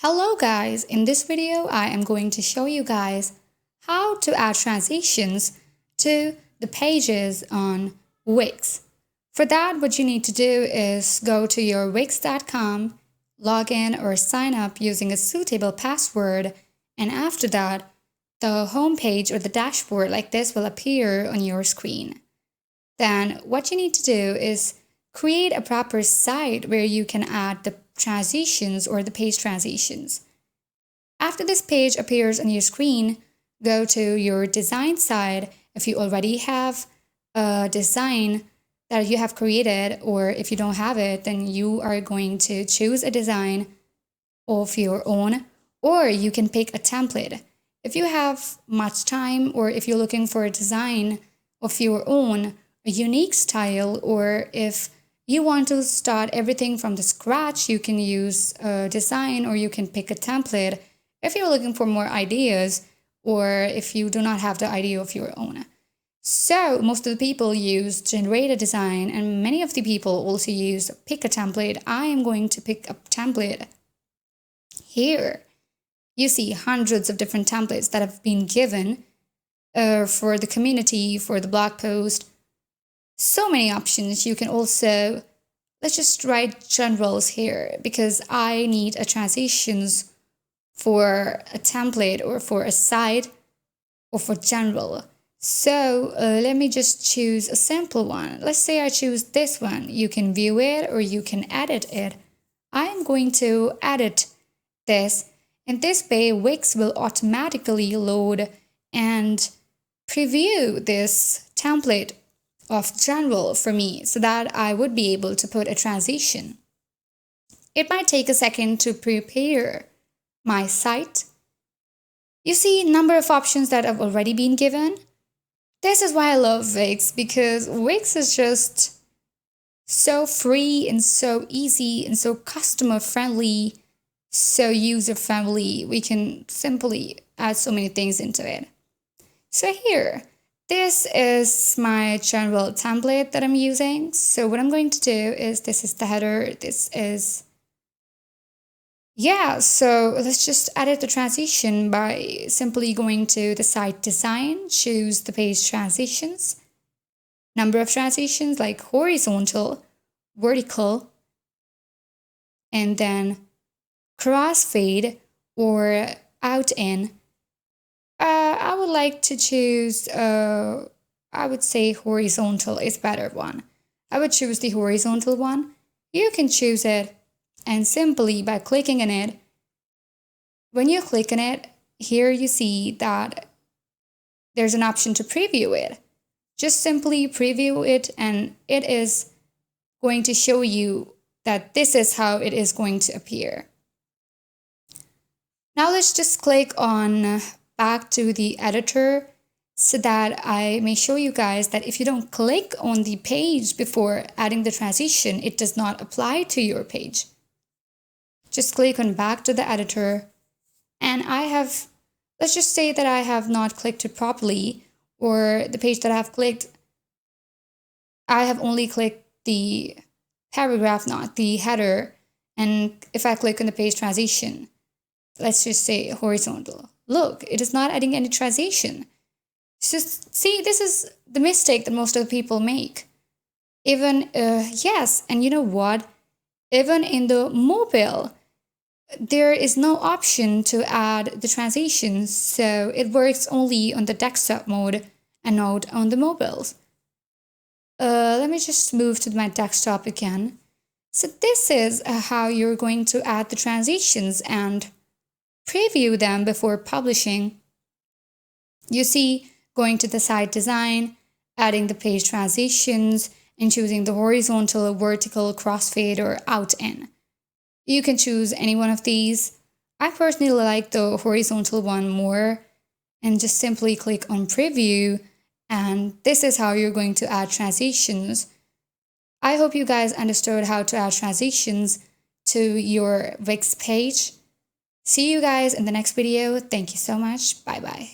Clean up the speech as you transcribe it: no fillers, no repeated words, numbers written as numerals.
Hello guys, in this video I am going to show you guys how to add transitions to the pages on Wix. For that, what you need to do is go to your wix.com, log in or sign up using a suitable password, and after that, the home page or the dashboard like this will appear on your screen. Then what you need to do is create a proper site where you can add the transitions or the page transitions. After this page appears on your screen, go to your design side if you already have a design that you have created, or if you don't have it, then you are going to choose a design of your own, or you can pick a template. If you have much time, or if you're looking for a design of your own, a unique style, or if you want to start everything from the scratch, you can use a design or you can pick a template if you're looking for more ideas or if you do not have the idea of your own. So most of the people use generate a design, and many of the people also use pick a template. I am going to pick a template. Here you see hundreds of different templates that have been given for the community, for the blog post. So many options. You can also, let's just write generals here because I need a transitions for a template or for a site or for general. So let me just choose a simple one. Let's say I choose this one. You can view it or you can edit it. I am going to edit this. In this way, Wix will automatically load and preview this template of general for me so that I would be able to put a transition. It might take a second to prepare my site. You see number of options that have already been given. This is why I love Wix, because Wix is just so free and so easy and so customer friendly, so user friendly. We can simply add so many things into it. So here, this is my general template that I'm using. So what I'm going to do is, this is the header, so let's just edit the transition by simply going to the site design, choose the page transitions, number of transitions like horizontal, vertical, and then crossfade or out in. I would like to choose, I would say horizontal is better one. I would choose the horizontal one. You can choose it, and simply by clicking on it, when you click on it, here you see that there's an option to preview it. Just simply preview it and it is going to show you that this is how it is going to appear. Now let's just click on back to the editor so that I may show you guys that if you don't click on the page before adding the transition, it does not apply to your page. Just click on back to the editor, and let's just say that I have not clicked it properly, or the page that I have clicked, I have only clicked the paragraph, not the header. And if I click on the page transition, let's just say horizontal. Look, it is not adding any transition. Just see, this is the mistake that most of the people make. Even, yes, and you know what? Even in the mobile, there is no option to add the transitions, so it works only on the desktop mode and not on the mobiles. Let me just move to my desktop again. So this is how you're going to add the transitions and preview them before publishing. You see, going to the site design, adding the page transitions, and choosing the horizontal, vertical, crossfade, or out in. You can choose any one of these. I personally like the horizontal one more, and just simply click on preview, and this is how you're going to add transitions. I hope you guys understood how to add transitions to your Wix page. See you guys in the next video. Thank you so much. Bye bye.